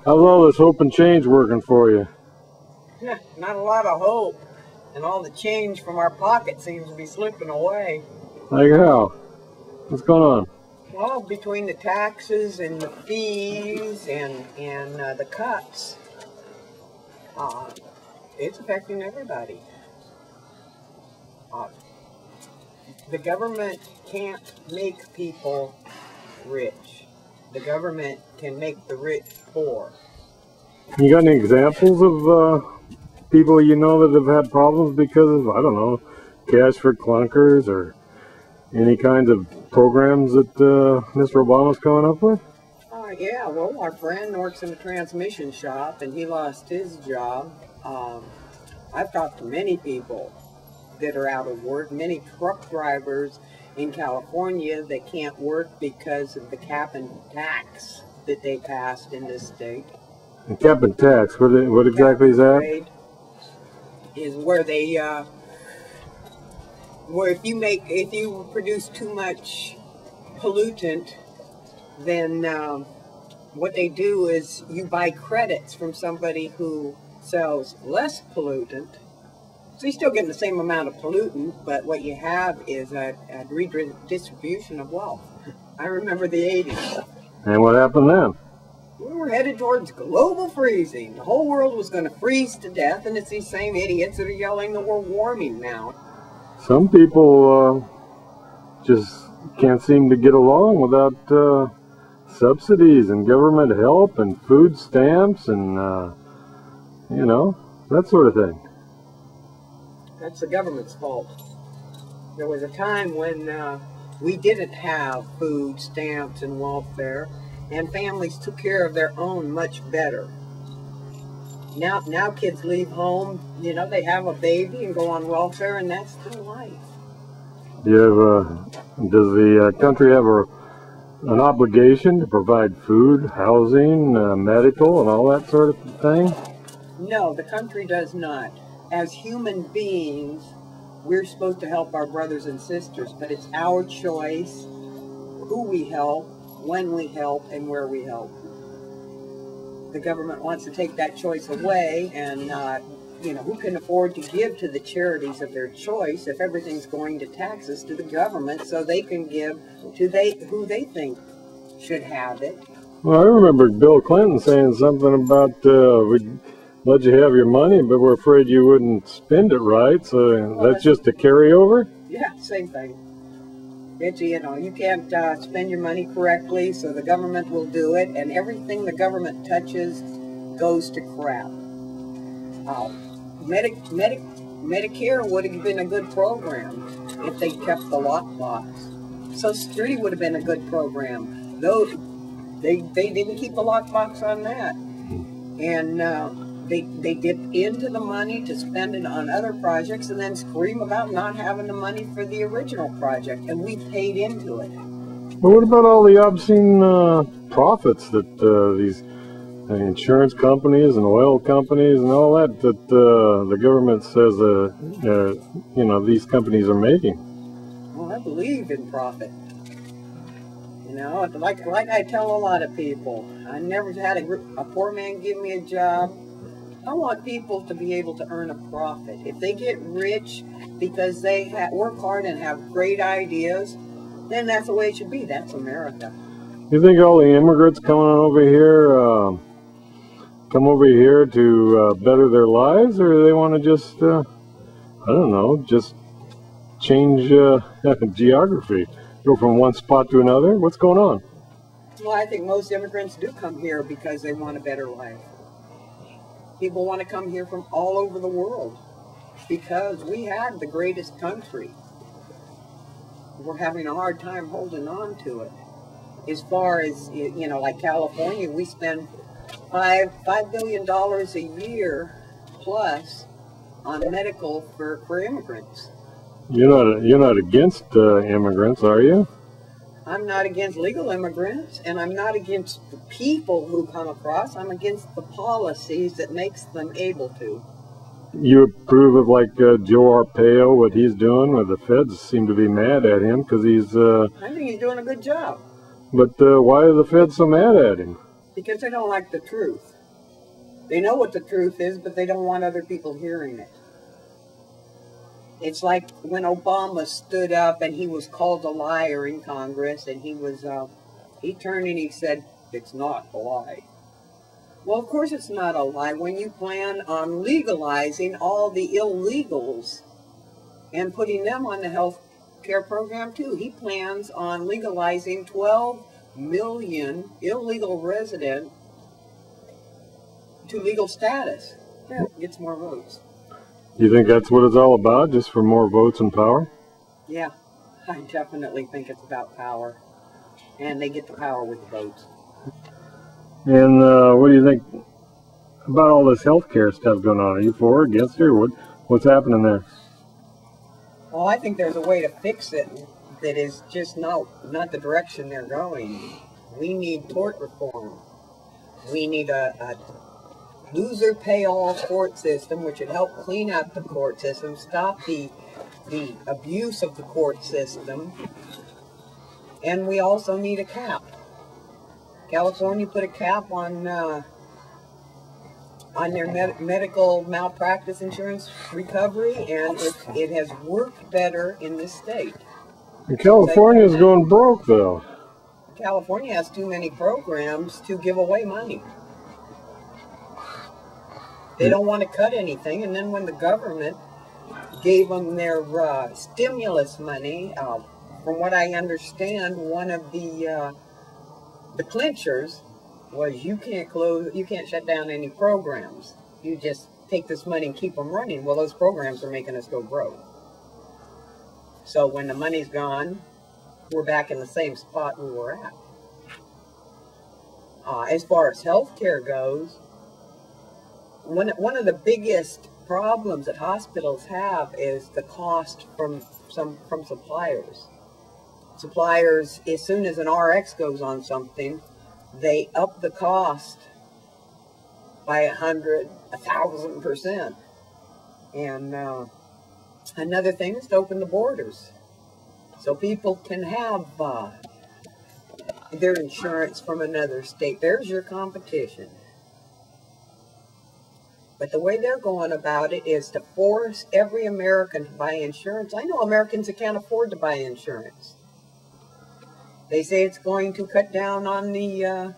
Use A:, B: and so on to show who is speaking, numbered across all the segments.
A: How's all this hope and change working for you?
B: Not a lot of hope, and all the change from our pocket seems to be slipping away.
A: Like how? What's going on?
B: Well, between the taxes and the fees and the cuts, it's affecting everybody. The government can't make people rich. The government can make the rich poor.
A: You got any examples of people you know that have had problems because of, I don't know, cash for clunkers or any kinds of programs that Mr. Obama's coming up with?
B: Yeah, well, our friend works in a transmission shop and he lost his job. I've talked to many people that are out of work, many truck drivers in California that can't work because of the cap and tax that they passed in this state.
A: The cap and tax, what exactly is that?
B: Is where they, where if you produce too much pollutant, then what they do is you buy credits from somebody who sells less pollutant. So you're still getting the same amount of pollutant, but what you have is a redistribution of wealth. I remember the 80s.
A: And what happened then?
B: We were headed towards global freezing. The whole world was going to freeze to death, and it's these same idiots that are yelling that we're warming now.
A: Some people just can't seem to get along without subsidies and government help and food stamps and, you know, that sort of thing.
B: That's the government's fault. There was a time when we didn't have food stamps and welfare, and families took care of their own much better. Now kids leave home, you know, they have a baby and go on welfare, and that's their life.
A: Does the country have an obligation to provide food, housing, medical, and all that sort of thing?
B: No, the country does not. As human beings, we're supposed to help our brothers and sisters, but it's our choice who we help, when we help, and where we help. The government wants to take that choice away, and you know, who can afford to give to the charities of their choice if everything's going to taxes to the government so they can give to who they think should have it?
A: Well, I remember Bill Clinton saying something about we'd let you have your money, but we're afraid you wouldn't spend it right, so that's just a carryover?
B: Yeah, same thing. You know, you can't spend your money correctly, so the government will do it, and everything the government touches goes to crap. Medicare would have been a good program if they kept the lockbox. Social Security would have been a good program. Though they didn't keep the lockbox on that. And they dip into the money to spend it on other projects and then scream about not having the money for the original project, and we paid into it.
A: But what about all the obscene profits that these insurance companies and oil companies and all that the government says you know, these companies are making?
B: Well, I believe in profit. You know, like I tell a lot of people, I never had a poor man give me a job. I want people to be able to earn a profit. If they get rich because they work hard and have great ideas, then that's the way it should be. That's America.
A: You think all the immigrants coming over here come over here to better their lives, or do they want to just, I don't know, just change geography, go from one spot to another? What's going on?
B: Well, I think most immigrants do come here because they want a better life. People want to come here from all over the world because we had the greatest country. We're having a hard time holding on to it. As far as, you know, like California, we spend $5 billion a year plus on medical for immigrants.
A: You're not against immigrants, are you?
B: I'm not against legal immigrants, and I'm not against the people who come across. I'm against the policies that makes them able to.
A: You approve of, like, Joe Arpaio, what he's doing? Or the feds seem to be mad at him because he's...
B: I think he's doing a good job.
A: But why are the feds so mad at him?
B: Because they don't like the truth. They know what the truth is, but they don't want other people hearing it. It's like when Obama stood up and he was called a liar in Congress, and he turned and he said, "It's not a lie." Well, of course it's not a lie when you plan on legalizing all the illegals and putting them on the health care program too. He plans on legalizing 12 million illegal residents to legal status. Yeah, gets more votes.
A: You think that's what it's all about, just for more votes and power?
B: Yeah, I definitely think it's about power. And they get the power with the votes.
A: And what do you think about all this healthcare stuff going on? Are you for or against it, or what's happening there?
B: Well, I think there's a way to fix it that is just not the direction they're going. We need tort reform. We need a loser pay all court system, which would help clean up the court system, stop the abuse of the court system, and we also need a cap. California put a cap on their medical malpractice insurance recovery, and it has worked better in this state.
A: And California's going broke, though.
B: California has too many programs to give away money. They don't want to cut anything, and then when the government gave them their stimulus money, from what I understand, one of the clinchers was you can't shut down any programs. You just take this money and keep them running. Well, those programs are making us go broke. So when the money's gone, we're back in the same spot we were at. As far as healthcare goes, one of the biggest problems that hospitals have is the cost from suppliers. Suppliers, as soon as an RX goes on something, they up the cost by 1,000%. And another thing is to open the borders so people can have their insurance from another state. There's your competition. But the way they're going about it is to force every American to buy insurance. I know Americans that can't afford to buy insurance. They say it's going to cut down on the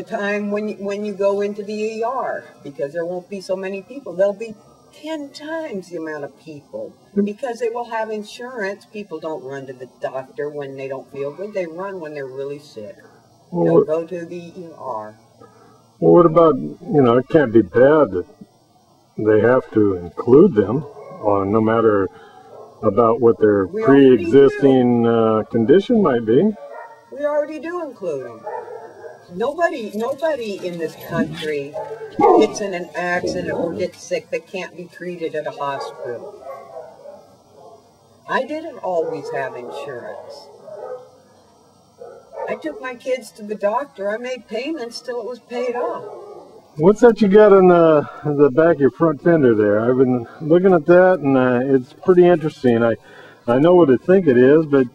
B: time when you go into the ER, because there won't be so many people. There'll be 10 times the amount of people because they will have insurance. People don't run to the doctor when they don't feel good. They run when they're really sick. They'll go to the ER.
A: Well, what about, it can't be bad that they have to include them, no matter about what their pre-existing condition might be.
B: We already do include them. Nobody in this country gets in an accident or gets sick that can't be treated at a hospital. I didn't always have insurance. I took my kids to the doctor. I made payments till it was paid off.
A: What's that you got on the back of your front fender there? I've been looking at that, and it's pretty interesting. I know what I think it is, but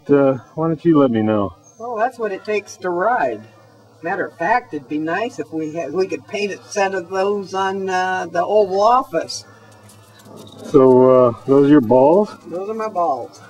A: why don't you let me know?
B: Well, that's what it takes to ride. Matter of fact, it'd be nice if we could paint a set of those on the Oval Office.
A: So those are your balls?
B: Those are my balls.